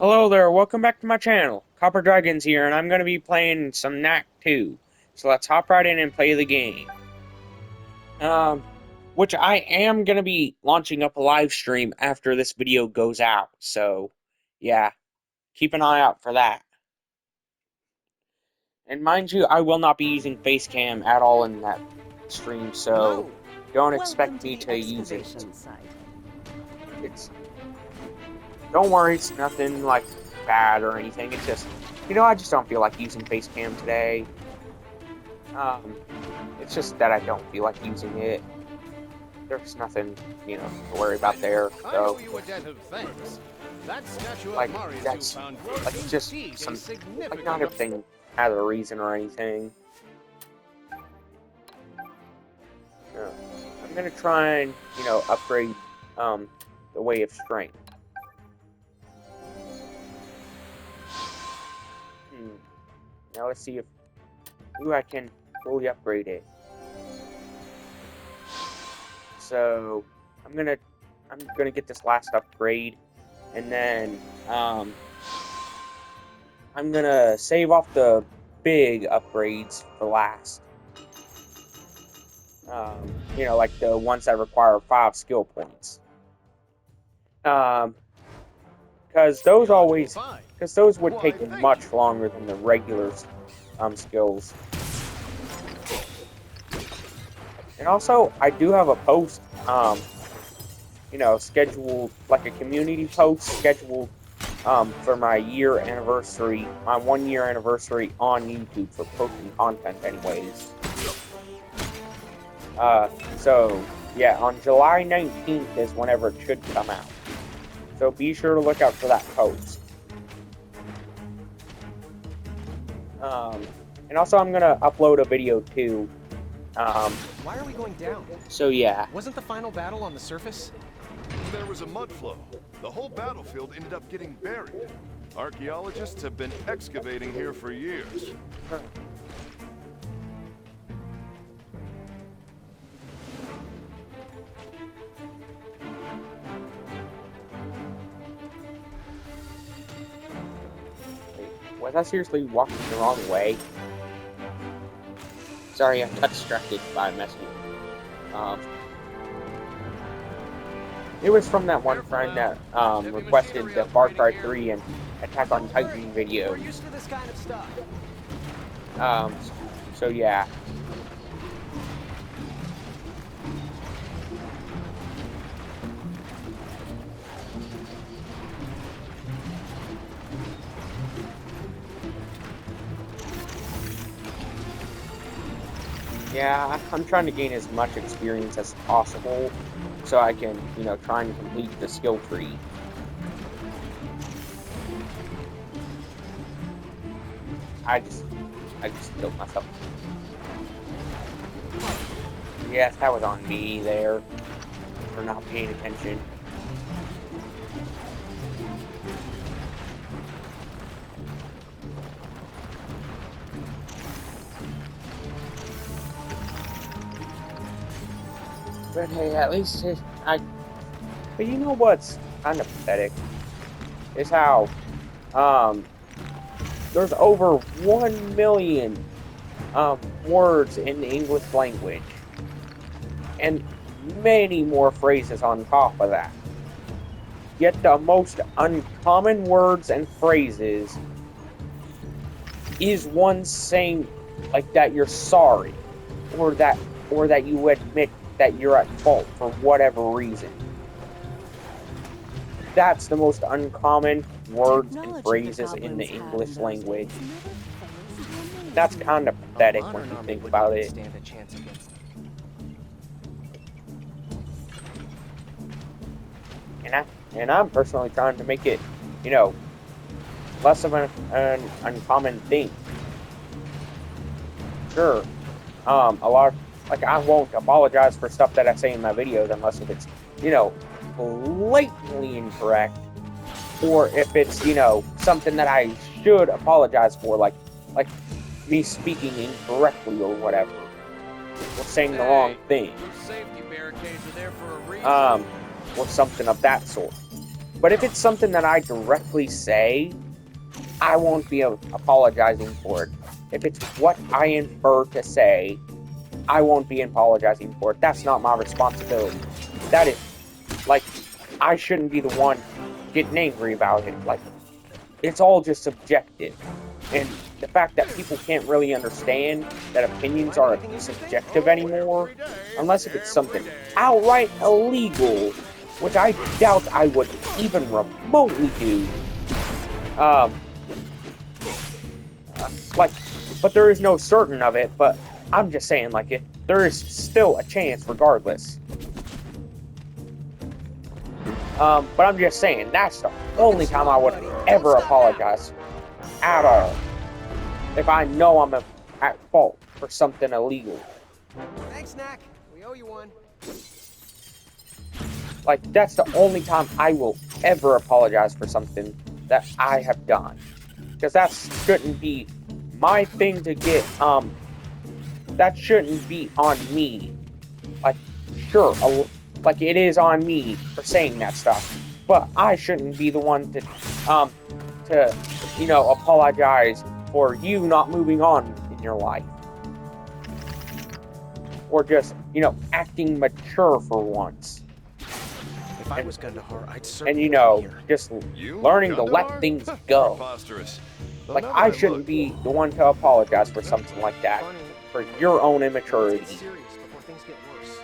Hello there, welcome back to my channel. Copper Dragons here, and I'm going to be playing some KNACK 2. So let's hop right in and play the game. Um, which I am going to be launching up a live stream after this video goes out. So, yeah, keep an eye out for that. And mind you, I will not be using Facecam at all in that stream, so Hello. don't Welcome expect to me the to use it. excavation site. It's Don't worry, it's nothing like bad or anything. It's just, I just don't feel like using Facecam today. Um, it's just that I don't feel like using it. There's nothing, to worry about there. I owe So, you a debt of thanks. That statue like, of Marius you that's, found like, is just indeed a some, like, not significant. everything has a reason or anything. Uh, I'm gonna try and, upgrade, the Way of Strength. Now let's see if, I can fully upgrade it. So, I'm gonna get this last upgrade, and then, I'm gonna save off the big upgrades for last. Like the ones that require 5 skill points. Because those would Why, take thank you. much longer than the regular skills. And also, I do have a post, scheduled, like a community post scheduled for my my 1 year anniversary on YouTube for posting content anyways. So, yeah, on July 19th is whenever it should come out. So be sure to look out for that post. And also I'm gonna upload a video too. Why are we going down? So yeah. Wasn't the final battle on the surface? There was a mud flow. The whole battlefield ended up getting buried. Archaeologists have been excavating here for years. Was I seriously walking the wrong way? Sorry, I got distracted by messaging. It was from that one friend that requested the Far Cry 3 and Attack on Titan We're videos. used to this kind of stuff. So yeah. Yeah, I'm trying to gain as much experience as possible so I can, try and complete the skill tree. I just killed myself. Yes, that was on me there for not paying attention. But hey, at least but you know what's kind of pathetic? Is how, there's over 1 million, words in the English language. And many more phrases on top of that. Yet the most uncommon words and phrases is one saying, like, that you're sorry, or that you admit that you're at fault for whatever reason. That's the most uncommon words and phrases in the English language. That's kind of pathetic when you think about it. Stand a chance against them. And I'm personally trying to make it, less of an uncommon thing. Sure, a lot, like, I won't apologize for stuff that I say in my videos unless if it's, blatantly incorrect, or if it's, something that I should apologize for, like me speaking incorrectly or whatever, or saying the wrong thing, Those safety barricades are there for a reason. or something of that sort. But if it's something that I directly say, I won't be apologizing for it. If it's what I infer to say, I won't be apologizing for it. That's not my responsibility. That is, like, I shouldn't be the one getting angry about it. Like, it's all just subjective. And the fact that people can't really understand that opinions are subjective anymore, unless if it's something outright illegal, which I doubt I would even remotely do. Like, but there is no certain of it, but I'm just saying, like, there is still a chance regardless. But I'm just saying, that's the only time I would ever apologize at all. If I know I'm at fault for something illegal. Thanks, KNACK. We owe you one. Like, that's the only time I will ever apologize for something that I have done. Because that shouldn't be my thing to get, that shouldn't be on me. Like, sure, like, it is on me for saying that stuff. But I shouldn't be the one to, apologize for you not moving on in your life. Or just, acting mature for once. If I was Gundahar, I'd And, certainly be here. just You, learning to let Gundahar? things go. Preposterous. Though Like, now that I look, shouldn't be the one to apologize for something like that. Funny. For your own Let's immaturity. get serious before things get worse.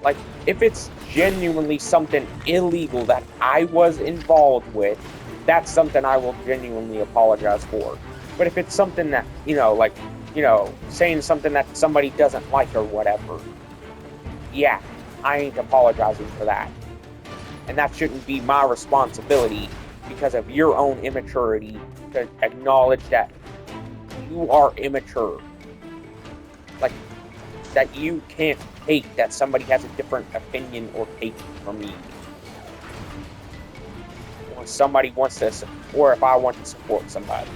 Like, if it's genuinely something illegal that I was involved with, that's something I will genuinely apologize for. But if it's something that, saying something that somebody doesn't like or whatever, yeah, I ain't apologizing for that. And that shouldn't be my responsibility because of your own immaturity to acknowledge that you are immature. Like, that you can't take that somebody has a different opinion or take from you. Or somebody wants to, or if I want to support somebody.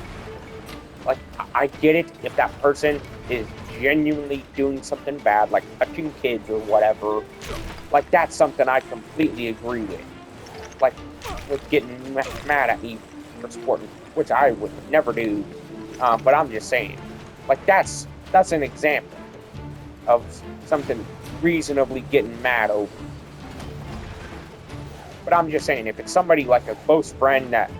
Like, I get it if that person is genuinely doing something bad, like touching kids or whatever. Like, that's something I completely agree with. Like, with getting mad at me for supporting, which I would never do. But I'm just saying, like, that's an example of something reasonably getting mad over. But I'm just saying, if it's somebody like a close friend that,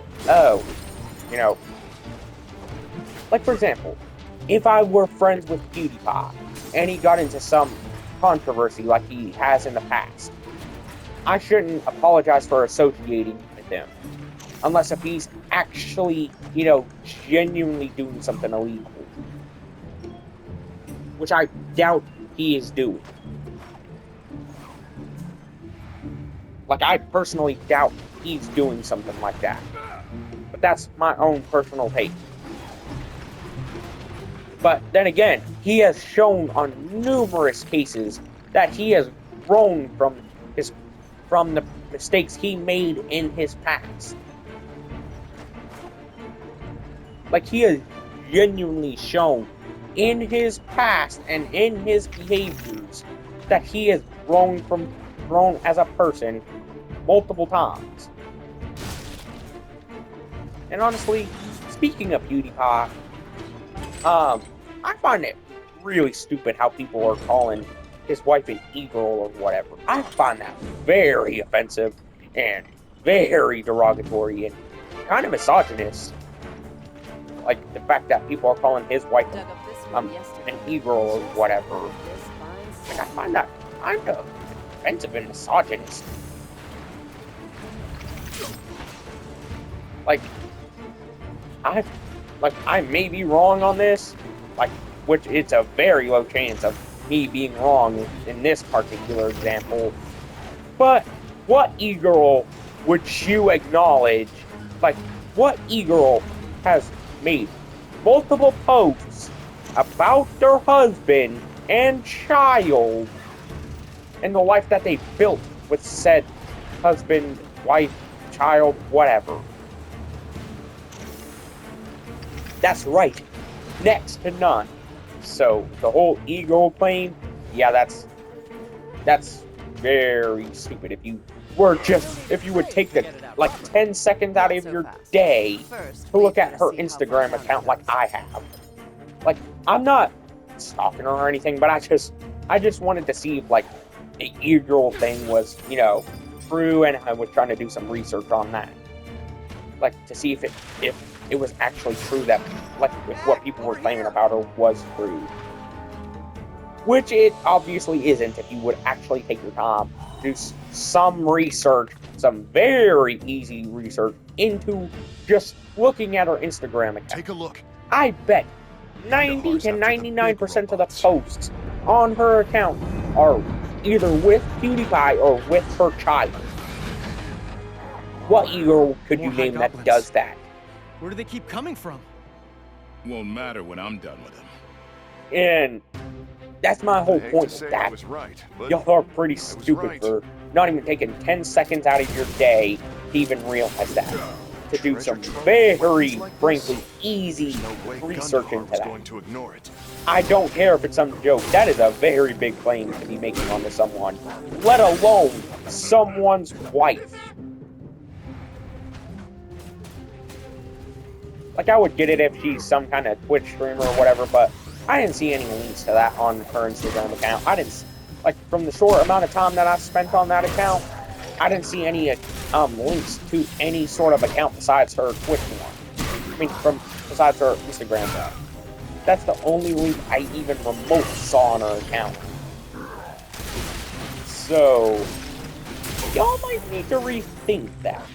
like, for example, if I were friends with PewDiePie and he got into some controversy like he has in the past, I shouldn't apologize for associating with him. Unless if he's actually, genuinely doing something illegal. Which I doubt he is doing. Like, I personally doubt he's doing something like that. But that's my own personal take. But then again, he has shown on numerous cases that he has grown from the mistakes he made in his past. Like, he has genuinely shown in his past and in his behaviors that he has grown as a person multiple times. And honestly, speaking of PewDiePie, I find it really stupid how people are calling his wife an e-girl or whatever. I find that very offensive and very derogatory and kind of misogynist. Like, the fact that people are calling his wife an e-girl or whatever. Like, I find that kind of offensive and misogynist. Like, I may be wrong on this, which it's a very low chance of me being wrong in this particular example. But what e-girl would you acknowledge? Like, what e-girl has made multiple posts about their husband and child and the life that they built with said husband, wife, child, whatever? That's right, next to none. So the whole e-girl claim, yeah, That's very stupid. If you would take the like 10 seconds out of your day to look at her Instagram account like I have. Like, I'm not stalking her or anything, but I just wanted to see if like the e-girl thing was, true, and I was trying to do some research on that. Like to see if it was actually true, that like if what people were claiming about her was true. Which it obviously isn't if you would actually take your time to do some research, some very easy research into just looking at her Instagram account. Take a look. I bet 90 to 99% of the posts on her account are either with PewDiePie or with her child. What e-girl could you name that does that? Where do they keep coming from? Won't matter when I'm done with them. And that's my whole point with that. Right, Y'all are pretty stupid for not even taking 10 seconds out of your day to even realize that. To do some very, frankly, easy research into that. I don't care if it's some joke. That is a very big claim to be making onto someone, let alone someone's wife. Like, I would get it if she's some kind of Twitch streamer or whatever, but I didn't see any links to that on her Instagram account. I didn't, like, from the short amount of time that I spent on that account, I didn't see any links to any sort of account besides her Twitch one. I mean, besides her Instagram account. That's the only link I even remotely saw on her account. So, y'all might need to rethink that.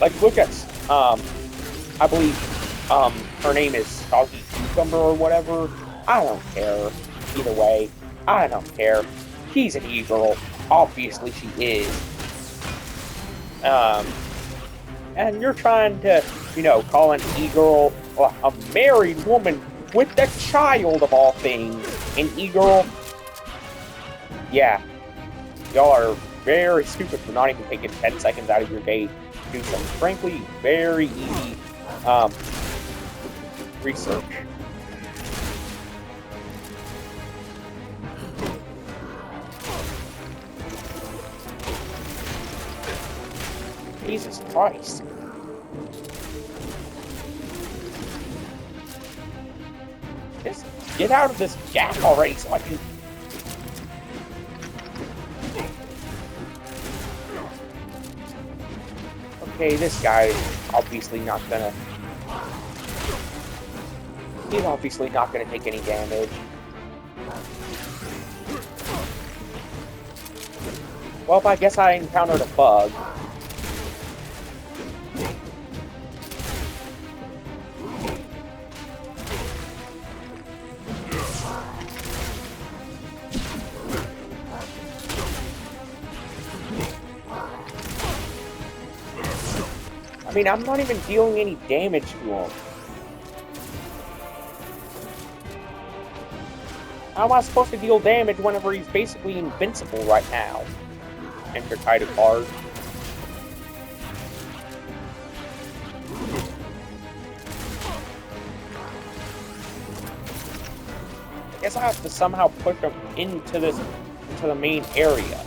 Like look at, I believe, her name is Soggy Cucumber or whatever. I don't care. Either way, I don't care. She's an e-girl. Obviously she is. And you're trying to, call an e-girl, a married woman with a child of all things, an e-girl. Yeah. Y'all are very stupid for not even taking 10 seconds out of your day to do some, frankly, very easy, research. Jesus Christ. Just get out of this gap already so I can... Okay, this guy is obviously not gonna... He's obviously not gonna take any damage. Well, I guess I encountered a bug. I mean, I'm not even dealing any damage to him. How am I supposed to deal damage whenever he's basically invincible right now? Enter title card. I guess I have to somehow push him into the main area.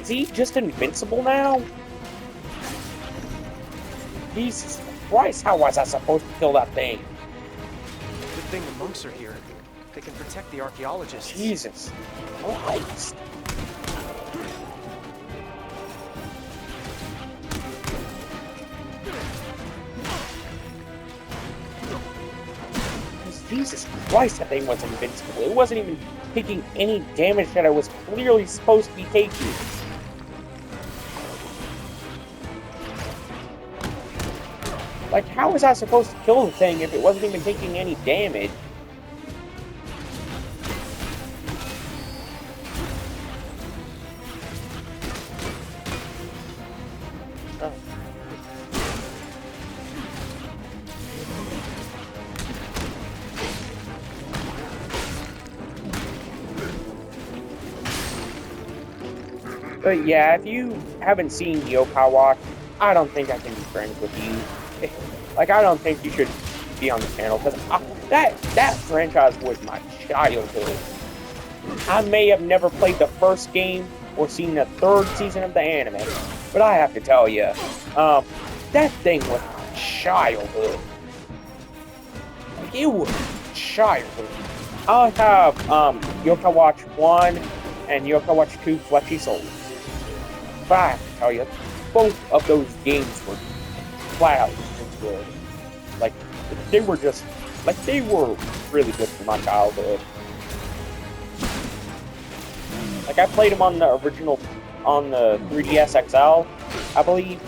Is he just invincible now? Jesus Christ, how was I supposed to kill that thing? Good thing the monks are here. They can protect the archaeologists. Jesus Christ. Jesus Christ, that thing was invincible. It wasn't even taking any damage that I was clearly supposed to be taking. Like, how was I supposed to kill the thing if it wasn't even taking any damage? Oh. But yeah, if you haven't seen Yokai Watch, I don't think I can be friends with you. Like, I don't think you should be on the channel, because that franchise was my childhood. I may have never played the first game or seen the third season of the anime, but I have to tell you, that thing was my childhood. Like, it was childhood. I have Yokai Watch 1 and Yokai Watch 2 Fleshy Souls. But I have to tell you, both of those games were flat out good. Like, they were just, like, they were really good for my childhood. Like, I played them on the original, on the 3DS XL, I believe.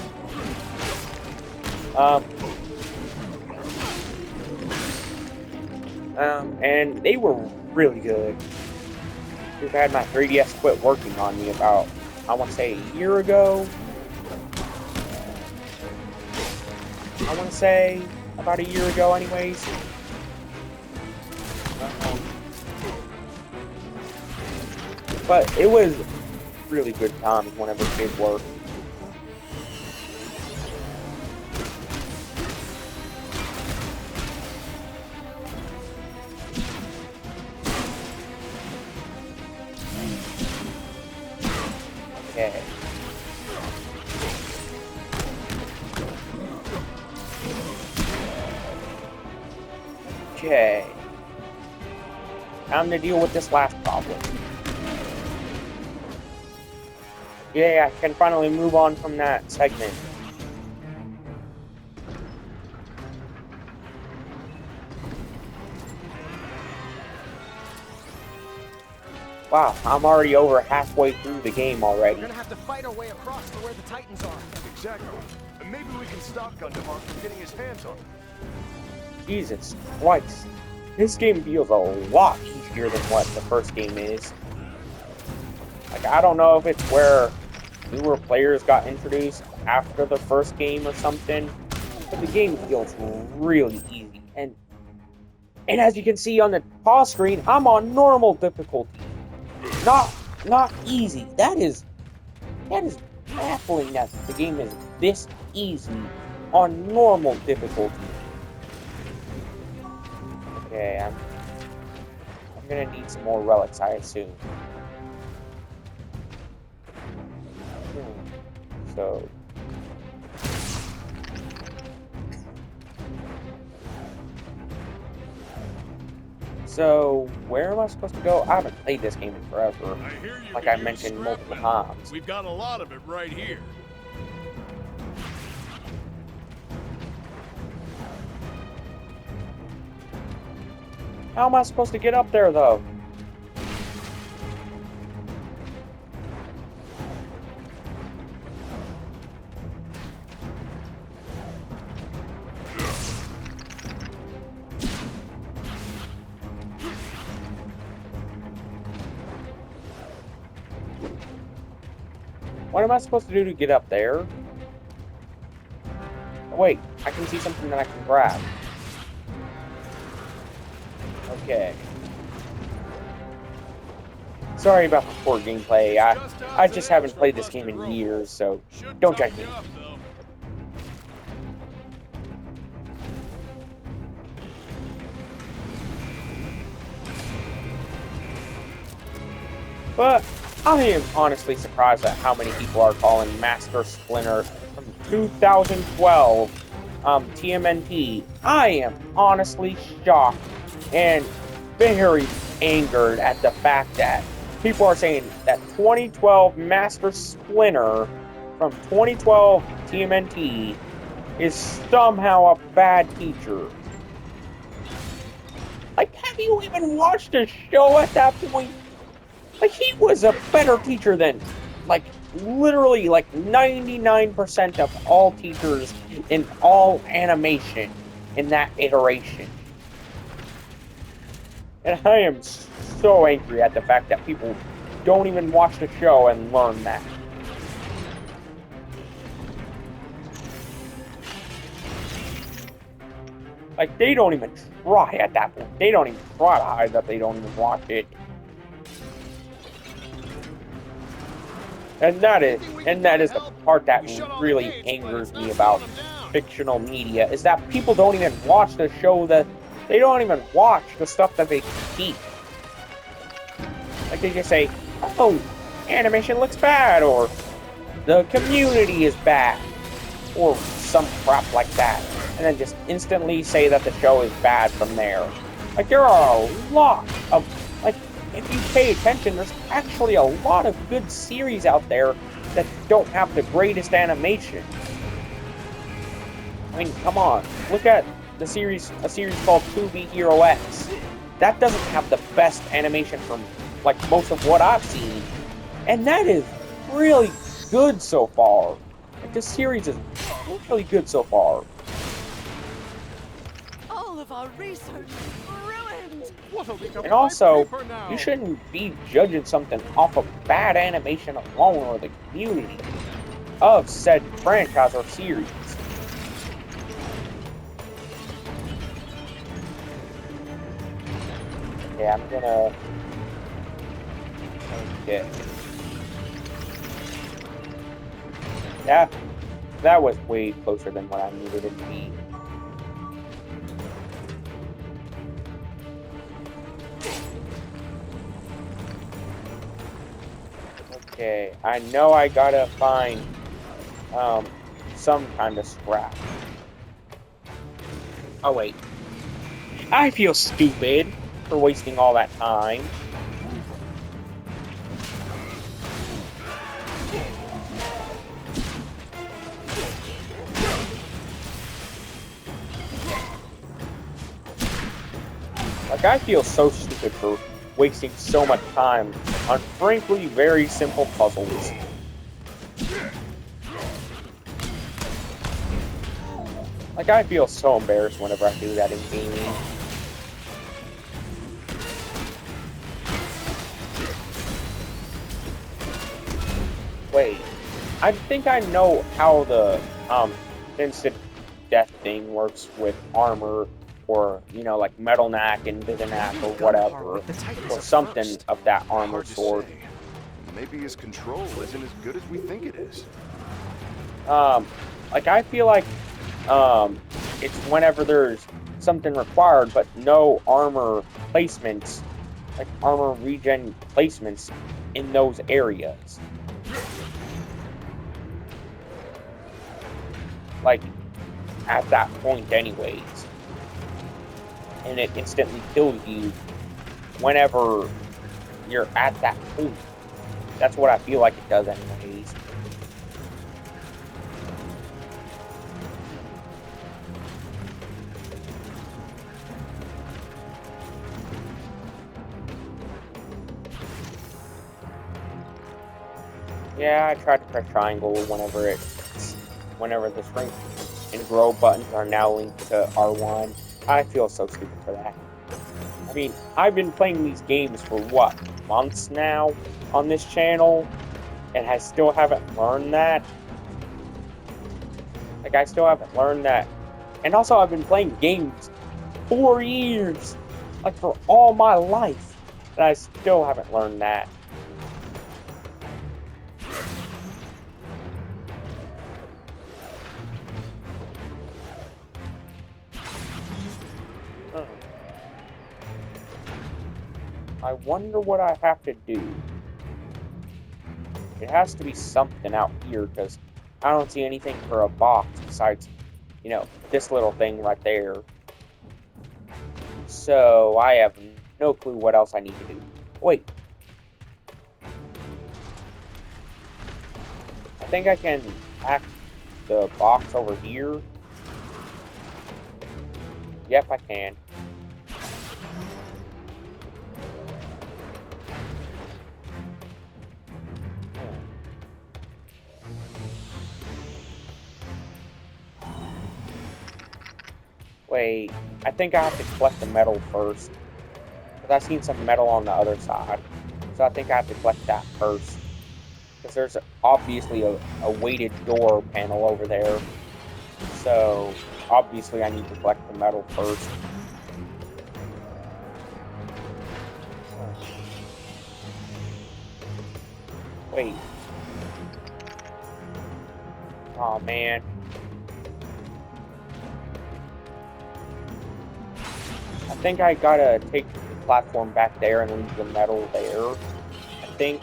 And they were really good. I've had my 3DS quit working on me about, I want to say, a year ago. I want to say about a year ago anyways. But it was really good times whenever it did work. Okay. Okay. Time to deal with this last problem. Yeah, I can finally move on from that segment. Wow, I'm already over halfway through the game already. We're gonna have to fight our way across to where the Titans are. Exactly. And maybe we can stop Gundamon from getting his hands on them. Jesus Christ. This game feels a lot easier than what the first game is. Like, I don't know if it's where newer players got introduced after the first game or something, but the game feels really easy. And as you can see on the pause screen, I'm on normal difficulty. Not easy. That is baffling that the game is this easy on normal difficulty. Okay, I'm gonna need some more relics, I assume. So where am I supposed to go? I haven't played this game in forever, like I mentioned multiple times. We've got a lot of it right here. How am I supposed to get up there, though? What am I supposed to do to get up there? Oh, wait, I can see something that I can grab. Okay. Sorry about the poor gameplay. I just haven't played this game in years, so don't judge me. But I am honestly surprised at how many people are calling Master Splinter from 2012 TMNT. I am honestly shocked and very angered at the fact that people are saying that 2012 Master Splinter from 2012 TMNT is somehow a bad teacher. Like, have you even watched the show at that point? Like, he was a better teacher than, like, literally like 99% of all teachers in all animation in that iteration. And I am so angry at the fact that people don't even watch the show and learn that. Like, they don't even try at that point. They don't even try to hide that they don't even watch it. And that is the part that really angers me about fictional media, is that people don't even watch the show, that they don't even watch the stuff that they critique. Like, they just say, oh, animation looks bad, or the community is bad, or some crap like that, and then just instantly say that the show is bad from there. Like, there are a lot of, like, if you pay attention, there's actually a lot of good series out there that don't have the greatest animation. I mean, come on, look at a series called 2B Hero X. That doesn't have the best animation from, like, most of what I've seen, and that is really good so far. Like, this series is really good so far. All of our research ruined. What'll become And of my also, paper now? you shouldn't be judging something off of bad animation alone, or the community of said franchise or series. Yeah, I'm gonna... Okay. Yeah, that was way closer than what I needed it to be. Okay, I know I gotta find some kind of scrap. Oh wait, I feel stupid for wasting all that time. Like, I feel so stupid for wasting so much time on frankly very simple puzzles. Like, I feel so embarrassed whenever I do that in gaming. Wait, I think I know how the instant death thing works with armor, or, you know, like Metal Knack and Big Knack or whatever, or something of that armor Hard to sword. say. Maybe his control isn't as good as we think it is. Like, I feel like it's whenever there's something required but no armor placements, like armor regen placements in those areas. Like, at that point anyways. And it instantly kills you whenever you're at that point. That's what I feel like it does anyways. Yeah, I tried to press triangle whenever the strength and grow buttons are now linked to R1. I feel so stupid for that. I mean, I've been playing these games for what, months now on this channel, and I still haven't learned that. Like, I still haven't learned that. And also, I've been playing games 4 years, like for all my life, and I still haven't learned that. I wonder what I have to do. It has to be something out here, because I don't see anything for a box besides, you know, this little thing right there. So I have no clue what else I need to do. Wait. I think I can hack the box over here. Yep, I can. Wait, I think I have to collect the metal first. Because I've seen some metal on the other side. So I think I have to collect that first. Because there's obviously a weighted door panel over there. So obviously I need to collect the metal first. Wait. Oh man. I think I gotta take the platform back there and leave the metal there. I think.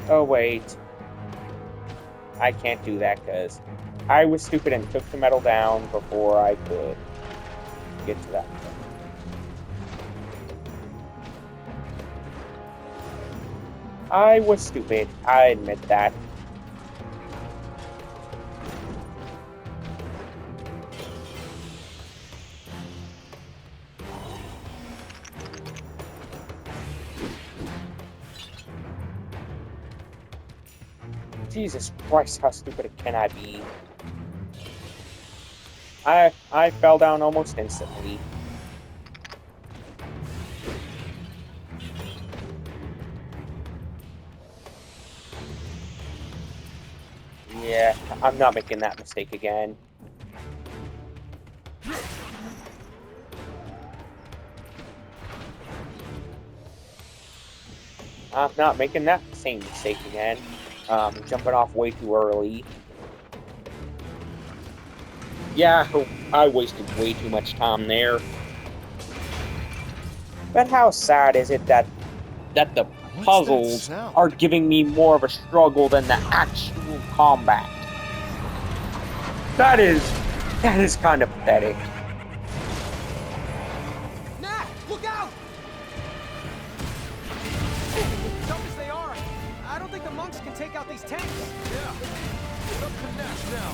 Oh wait. I can't do that because I was stupid and took the metal down before I could get to that. I was stupid. I admit that. Jesus Christ, how stupid can I be? I fell down almost instantly. Yeah, I'm not making that mistake again. I'm not making that same mistake again. Jumping off way too early. Yeah, I wasted way too much time there. But how sad is it that the puzzles are giving me more of a struggle than the actual combat? That is kind of pathetic. KNACK, look out! Tough as they are, I don't think the monks can take out these tanks. Yeah. Get up to KNACK now.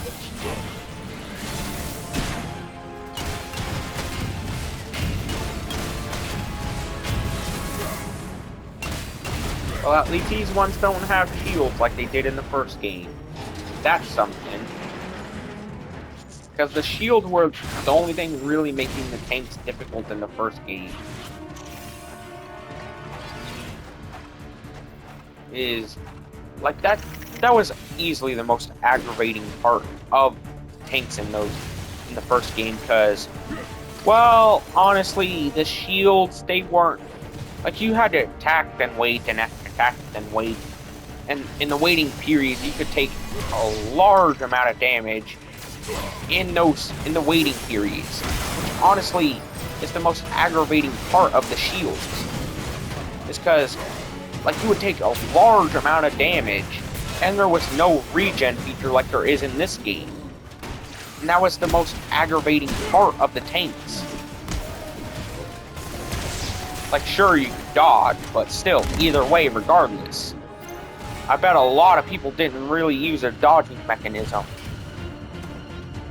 Well, at least these ones don't have shields like they did in the first game. That's something. Because the shields were the only thing really making the tanks difficult in the first game. Is like that was easily the most aggravating part of tanks in the first game, because, well, honestly, the shields, they weren't like, you had to attack then wait and attack then wait, and in the waiting period you could take a large amount of damage in the waiting periods, which honestly is the most aggravating part of the shields. Is because, like, you would take a large amount of damage and there was no regen feature like there is in this game. And that was the most aggravating part of the tanks. Like, sure, you could dodge, but still, either way, regardless. I bet a lot of people didn't really use a dodging mechanism.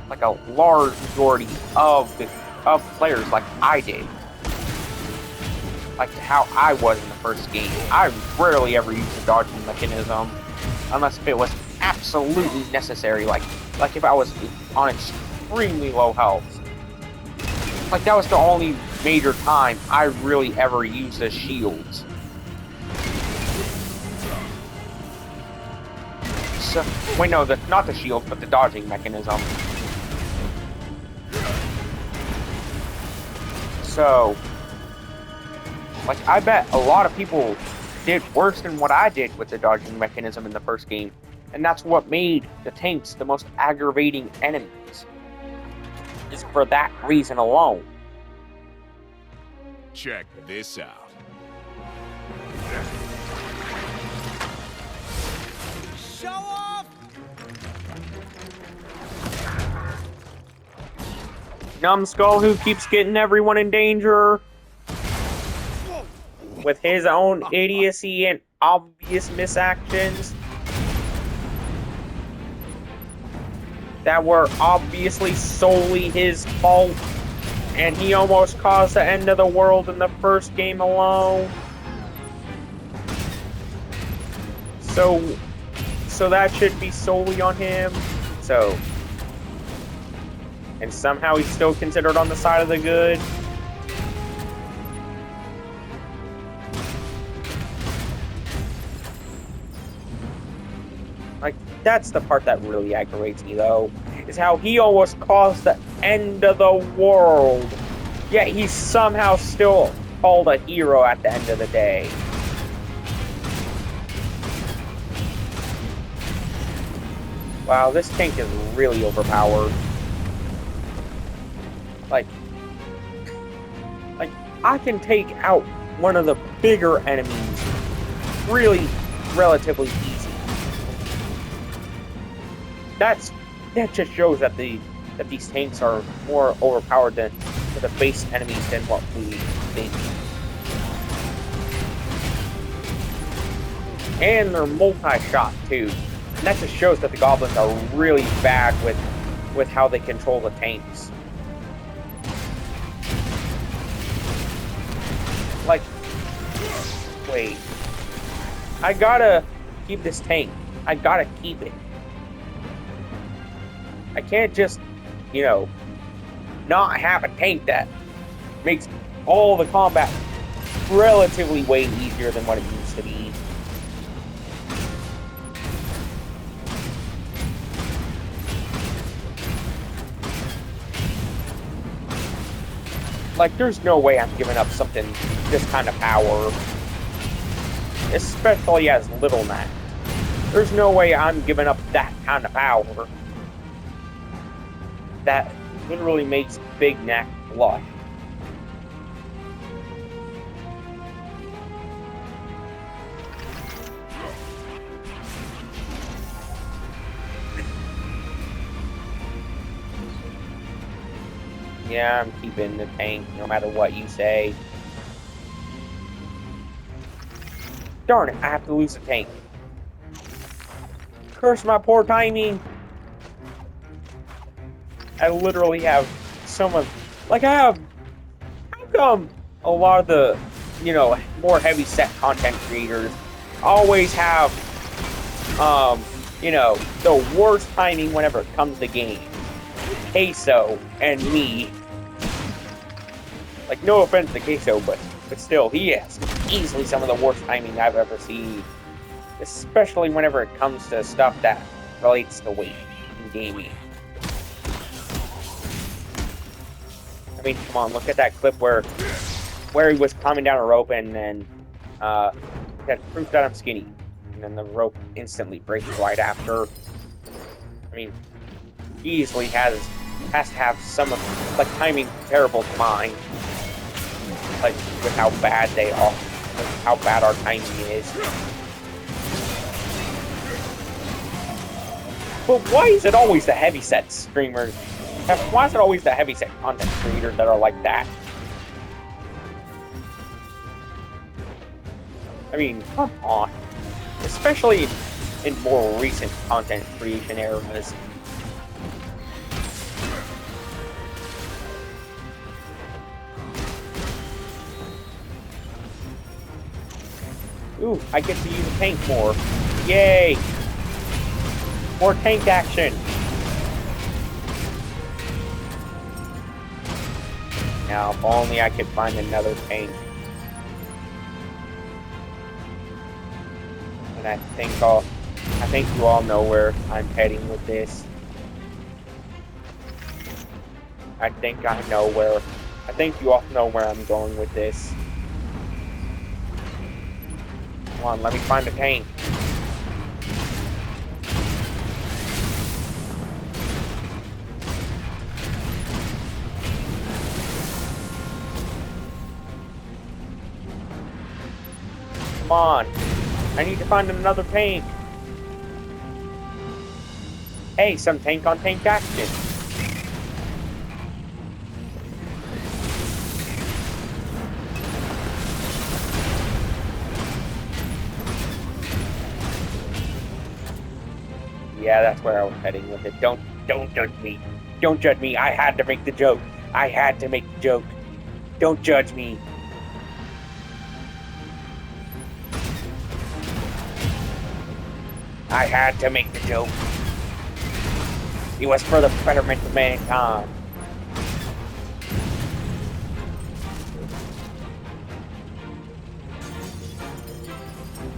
Like, a large majority of players, like I did. Like how I was in the first game. I rarely ever used a dodging mechanism, unless if it was absolutely necessary, like if I was on extremely low health. Like, that was the only major time I really ever used the shields. So, wait, no, not the shield, but the dodging mechanism. So, like, I bet a lot of people did worse than what I did with the dodging mechanism in the first game. And that's what made the tanks the most aggravating enemies. Is for that reason alone. Check this out. Show off! Numbskull, who keeps getting everyone in danger with his own idiocy and obvious misactions that were obviously solely his fault, and he almost caused the end of the world in the first game alone. So that should be solely on him. So, and somehow he's still considered on the side of the good. Like, that's the part that really aggravates me, though, is how he almost caused the end of the world, yet he's somehow still called a hero at the end of the day. Wow, this tank is really overpowered. Like, I can take out one of the bigger enemies really relatively easy. That just shows that these tanks are more overpowered than the base enemies than what we think. And they're multi-shot too. And that just shows that the goblins are really bad with how they control the tanks. Like, wait. I gotta keep this tank. I gotta keep it. I can't just, you know, not have a tank that makes all the combat relatively way easier than what it used to be. Like, there's no way I'm giving up something this kind of power. Especially as Little Knack. There's no way I'm giving up that kind of power. That literally makes Big Knack blush. Yeah, I'm keeping the tank no matter what you say. Darn it, I have to lose the tank. Curse my poor timing. I literally have someone, like I have, how come a lot of the, you know, more heavy set content creators always have, you know, the worst timing whenever it comes to game? Queso and me. Like, no offense to Queso, but still, he has easily some of the worst timing I've ever seen. Especially whenever it comes to stuff that relates to weight in gaming. I mean, come on, look at that clip where he was climbing down a rope and then that proof that I'm skinny. And then the rope instantly breaks right after. I mean, he easily has to have some of, like, timing comparable to mine. Like, with how bad they are, with how bad our timing is. But why is it always the heavyset streamers? Why is it always the heavyset content creators that are like that? I mean, come on. Especially in more recent content creation eras. Ooh, I get to use a tank more. Yay! More tank action! Now, if only I could find another tank. And I think you all know where I'm heading with this. I think you all know where I'm going with this. Come on, let me find a tank. Come on. I need to find another tank. Hey, some tank on tank action. Yeah, that's where I was heading with it. Don't judge me. Don't judge me. I had to make the joke. I had to make the joke. Don't judge me. I had to make the joke. It was for the betterment of mankind.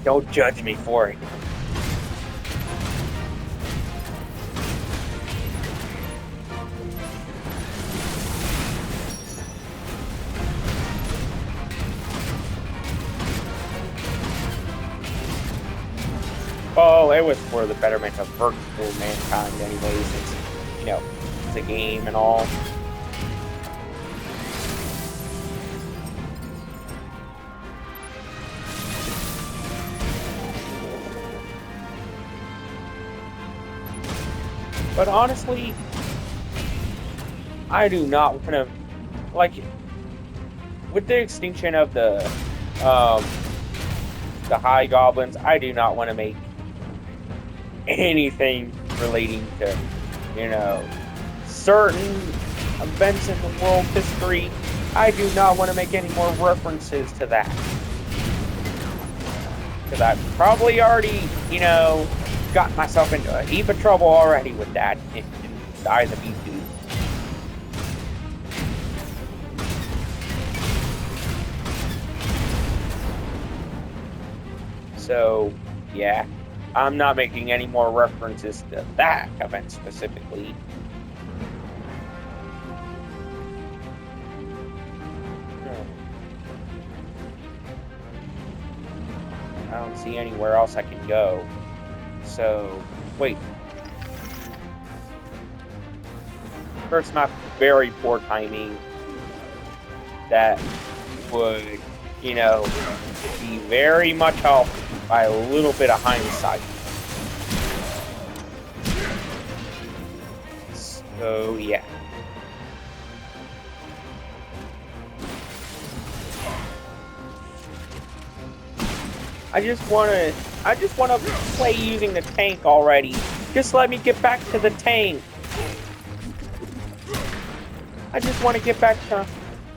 Don't judge me for it. Well, it was for the betterment of virtual mankind anyways. It's, you know, it's a game and all. But honestly, I do not want to, like, with the extinction of the High Goblins, I do not want to make anything relating to, you know, certain events in the world history. I do not want to make any more references to that. Because I've probably already, you know, got myself into a heap of trouble already with that in the eyes of YouTube. So, yeah, I'm not making any more references to that event specifically. I don't see anywhere else I can go. So, wait. First, my very poor timing that would, you know, be very much helped by a little bit of hindsight. So, yeah. I just wanna play using the tank already. Just let me get back to the tank. I just want to get back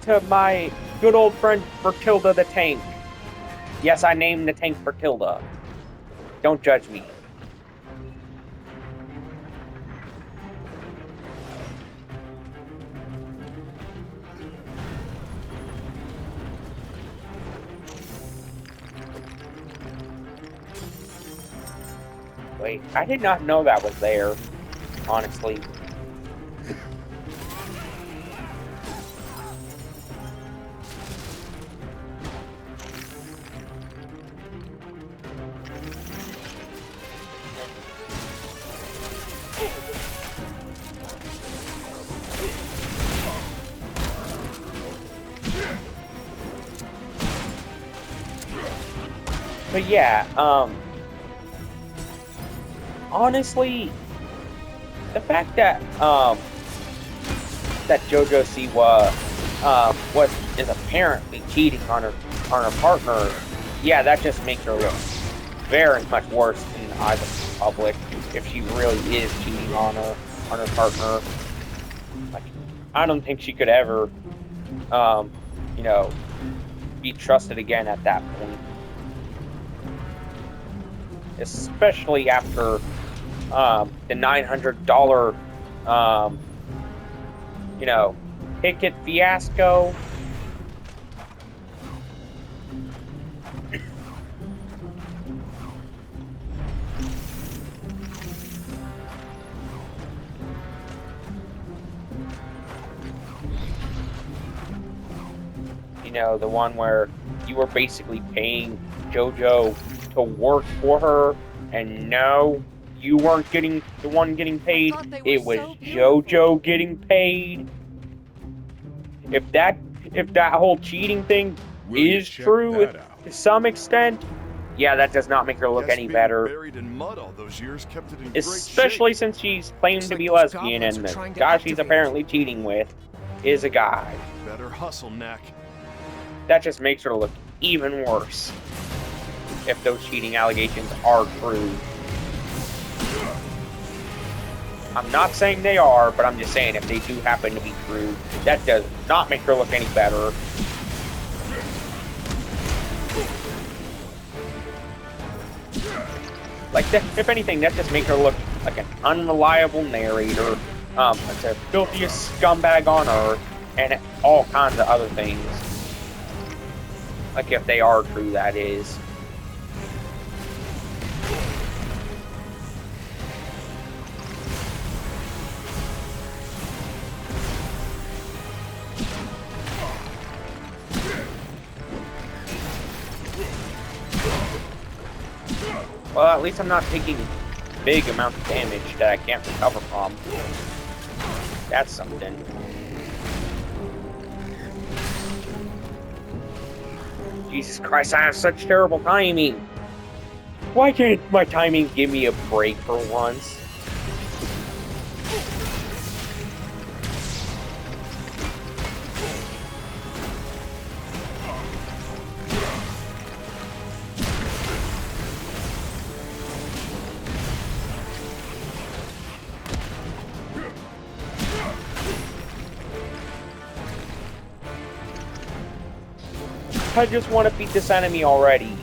to my good old friend Bertilda the tank. Yes, I named the tank Bertilda. Don't judge me. Wait, I did not know that was there, honestly. But yeah, honestly, the fact that that JoJo Siwa is apparently cheating on her partner, yeah, that just makes her look very much worse in the eyes of the public if she really is cheating on her partner. Like, I don't think she could ever, you know, be trusted again at that point. Especially after the $900 you know, ticket fiasco. You know, the one where you were basically paying JoJo to work for her, and no, you weren't getting the one getting paid. It was so beautiful. JoJo getting paid. If that whole cheating thing Will you is check true that out? to some extent, yeah, that does not make her look Guess any being better. buried in mud all those years kept it in Especially great shape. since she's claimed Looks to like be those lesbian, goblins and are the trying to guy she's activate apparently cheating with is a guy. Better hustle, Knack. That just makes her look even worse if those cheating allegations are true. I'm not saying they are, but I'm just saying if they do happen to be true, that does not make her look any better. Like, if anything, that just makes her look like an unreliable narrator, like the filthiest scumbag on earth, and all kinds of other things. Like, if they are true, that is. Well, at least I'm not taking big amounts of damage that I can't recover from. That's something. Jesus Christ, I have such terrible timing. Why can't my timing give me a break for once? I just want to beat this enemy already.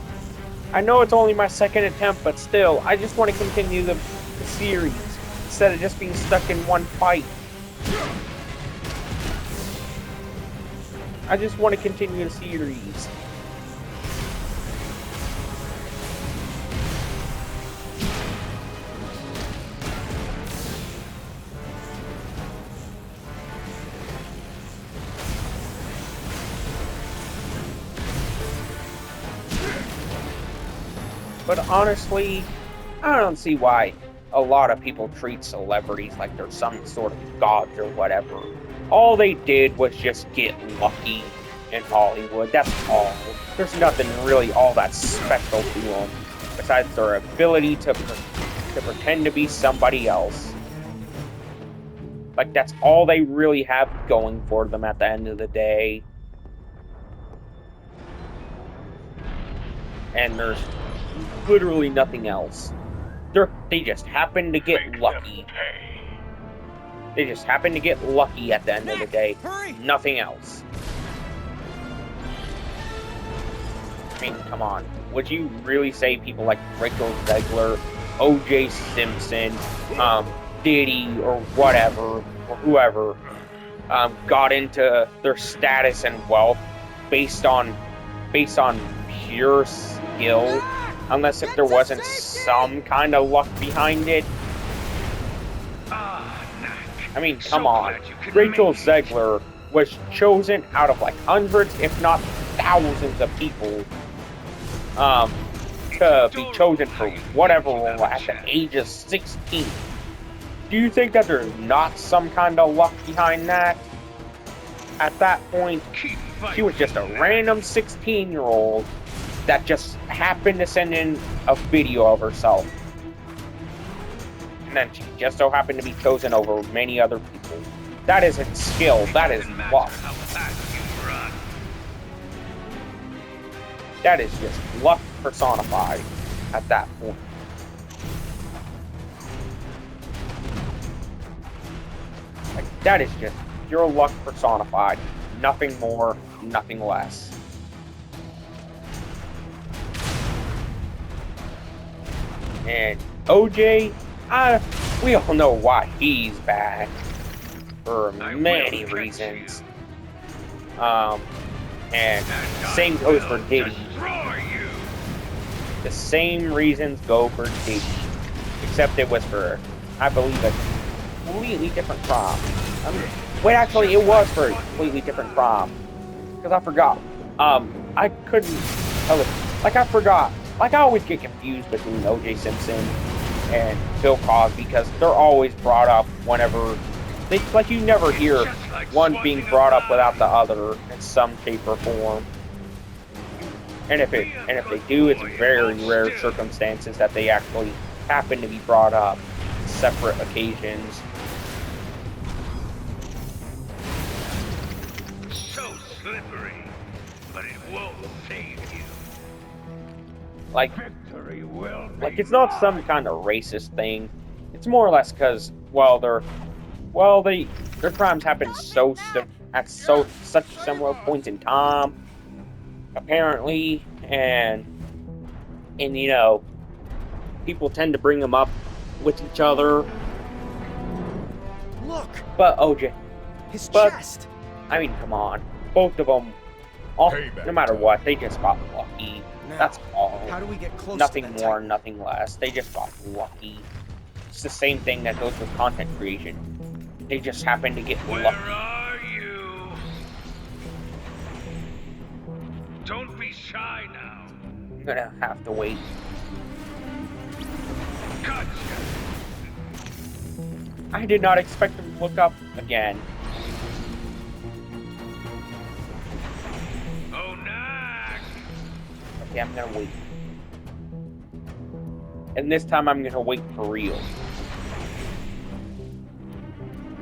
I know it's only my second attempt, but still, I just want to continue the series instead of just being stuck in one fight. I just want to continue the series. But honestly, I don't see why a lot of people treat celebrities like they're some sort of gods or whatever. All they did was just get lucky in Hollywood, that's all. There's nothing really all that special to them, besides their ability to pretend to be somebody else. Like, that's all they really have going for them at the end of the day. And there's literally nothing else. They just happen to get lucky. They just happen to get lucky at the end of the day. Nothing else. I mean, come on. Would you really say people like Rachel Zegler, O.J. Simpson, Diddy, or whatever, or whoever, got into their status and wealth based on pure skill? Unless if there wasn't some kind of luck behind it. I mean, come on. Rachel Zegler was chosen out of like hundreds, if not thousands of people, to be chosen for whatever role at the age of 16. Do you think that there's not some kind of luck behind that? At that point, she was just a random 16-year-old that just happened to send in a video of herself. And then she just so happened to be chosen over many other people. That isn't skill, that is luck. That is just luck personified at that point. Like, that is just pure luck personified. Nothing more, nothing less. And OJ, we all know why he's bad. For many reasons. And same goes for Diddy. The same reasons go for Diddy. Except it was for, I believe, a completely different crime. Wait, actually, it was for a completely different crime. Because I forgot. I couldn't tell it. Like, I forgot. Like, I always get confused between O.J. Simpson and Bill Cosby because they're always brought up whenever... like, you never hear one being brought up without the other in some shape or form. And if they do, it's very rare circumstances that they actually happen to be brought up on separate occasions. So slippery, but it won't save you. Like, it's not some kind of racist thing. It's more or less because, well, their crimes happen at such similar points in time, apparently, and you know, people tend to bring them up with each other. Look, But OJ, his but chest. I mean, come on, both of them, no matter what, they just got lucky. Now, That's all. how do we get close Nothing to that more, Titan? nothing less. They just got lucky. It's the same thing that goes with content creation. They just happen to get Where lucky. are you? Don't be shy now. I'm gonna have to wait. I did not expect him to look up again. Oh, KNACK! Okay, I'm gonna wait. And this time I'm gonna wait for real.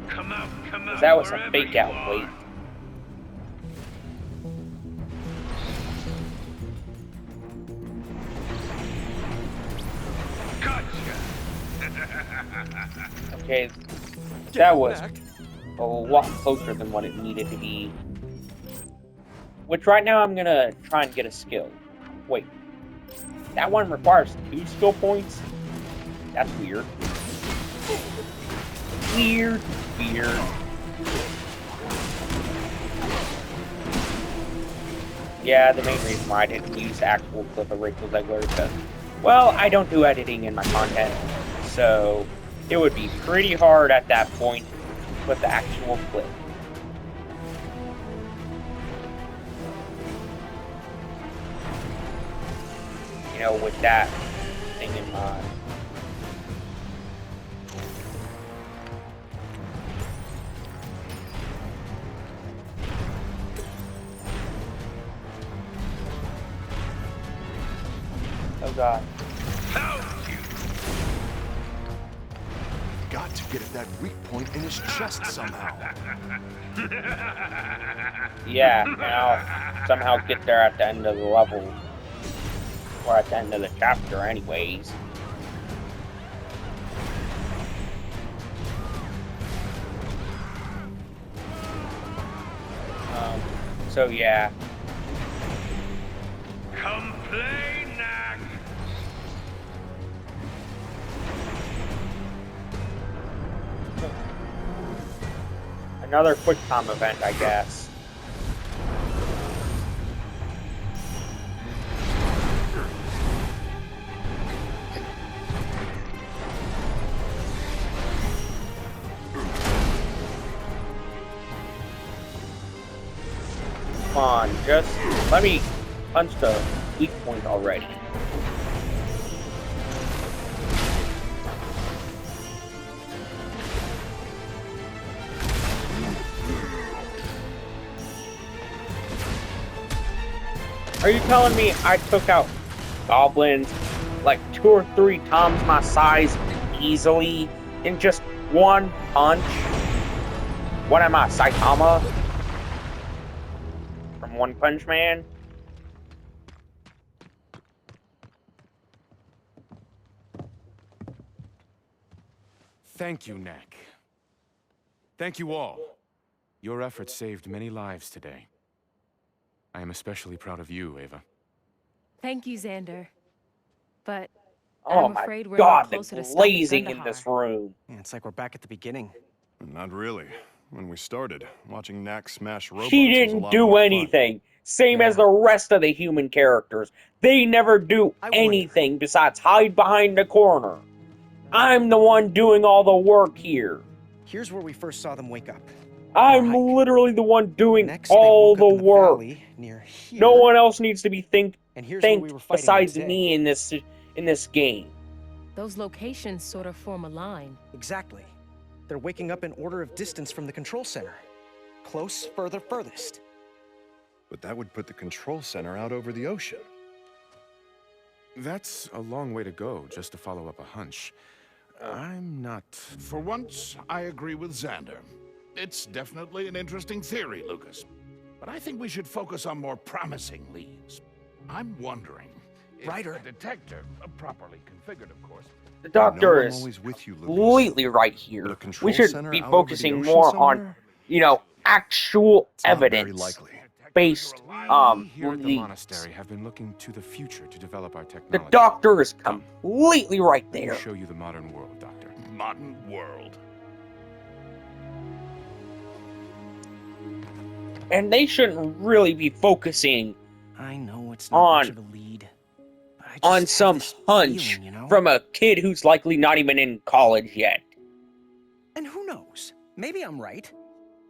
Come out, That was a wherever fake you out are. wait. Gotcha! Okay, that was KNACK. a lot closer than what it needed to be. Which right now I'm gonna try and get a skill. Wait, that one requires 2 skill points? That's weird. Weird. Yeah, the main reason why I didn't use the actual clip of Rachel Zegler is because, well, I don't do editing in my content, so it would be pretty hard at that point with the actual clip. You know, with that thing in mind. Oh god. Got to get at that weak point in his chest somehow. Yeah, and I'll somehow get there at the end of the level. Or at the end of the chapter anyways. So yeah. Come play, KNACK! Another quick time event, I guess. Come on, just let me punch the weak point already. Are you telling me I took out goblins like 2 or 3 times my size easily in just one punch? What am I, Saitama? From One Punch Man? Thank you, KNACK. Thank you all. Your efforts saved many lives today. I am especially proud of you, Ava. Thank you, Xander. But Oh I'm my afraid we're no god, closer the to stopping glazing in this Thunderheart. room. Yeah, it's like we're back at the beginning. Not really. When we started, watching KNACK smash robots She was a didn't lot do more fun. anything. Same as Yeah. the rest of the human characters. They never do I wonder. anything besides hide behind the corner. I'm the one doing all the work here. Here's where we first saw them wake up. I'm Hike. literally the one doing Next, they all woke the up in the work. valley near here. No one else needs to be And here's where we thanked were fighting besides the next me day. in this game. Those locations sort of form a line. Exactly. They're waking up in order of distance from the control center. Close, further, furthest. But that would put the control center out over the ocean. That's a long way to go just to follow up a hunch. I'm not... For once, I agree with Xander. It's definitely an interesting theory, Lucas. But I think we should focus on more promising leads. I'm wondering if Ryder. a detector, properly configured, of course. The I know doctor I'm is always with you, Lucas. completely right But here. a control We should center be out over the focusing ocean more somewhere? on, actual It's not very evidence likely. based, We here at the leads. monastery have been looking to the future to develop our The technology. doctor is completely right Let me there. show you the modern world, Doctor. Modern world. And they shouldn't really be focusing I know it's not much On- of a lead. But I just on have some this hunch feeling, you know? from a kid who's likely not even in college yet. And who knows? Maybe I'm right.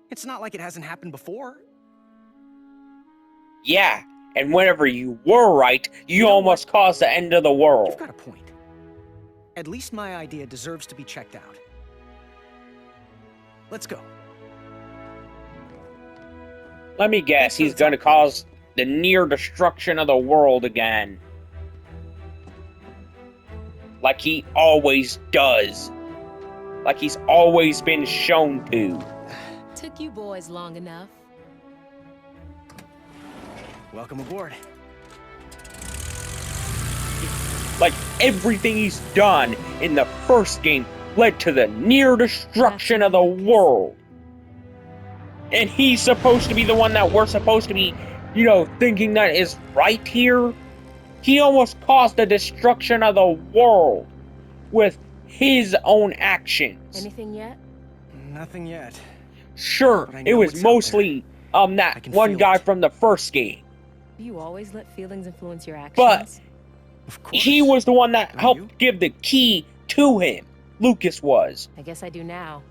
It's not like it hasn't happened before. Yeah, and whenever you were right, you know almost caused the end of the You've world. got a point. At least my idea deserves to be checked out. Let's go. Let me guess, he's gonna cause the near destruction of the world again. Like he always does. Like he's always been shown to. Took you boys long enough. Welcome aboard. Like everything he's done in the first game led to the near destruction of the world. And he's supposed to be the one that we're supposed to be, you know, thinking that is right here. He almost caused the destruction of the world with his own actions. Anything yet? Nothing yet. Sure, But I it know was what's out mostly I that can one feel guy it. from the first game. You always let feelings influence your actions. But Of course. he was the one that Don't helped you? give the key to him. Lucas was. I guess I do now.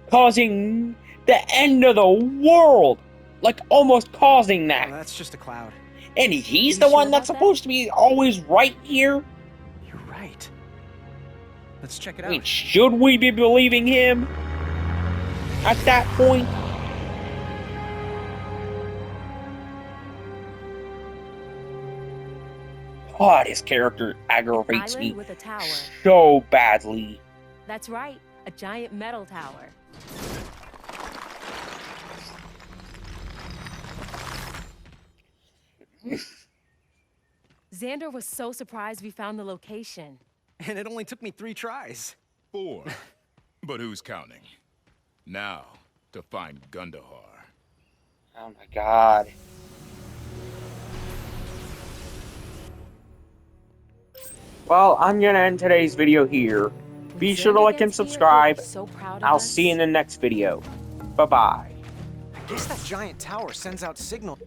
Causing the end of the world. Like almost causing Oh, that. that's just a cloud. And he's You the sure one that's about that? supposed to be always right here? You're right. Let's check it I out. mean, should we be believing him at that point? God, his character aggravates Island me with a tower. so badly. That's right, a giant metal tower. Xander was so surprised we found the location. And it only took me 3 tries. 4. But who's counting? Now, to find Gundahar. Oh my god. Well, I'm gonna end today's video here. When Be sure to Xander like and gets here, he'll be subscribe. so proud of I'll us. see you in the next video. Bye-bye. I guess that giant tower sends out signal.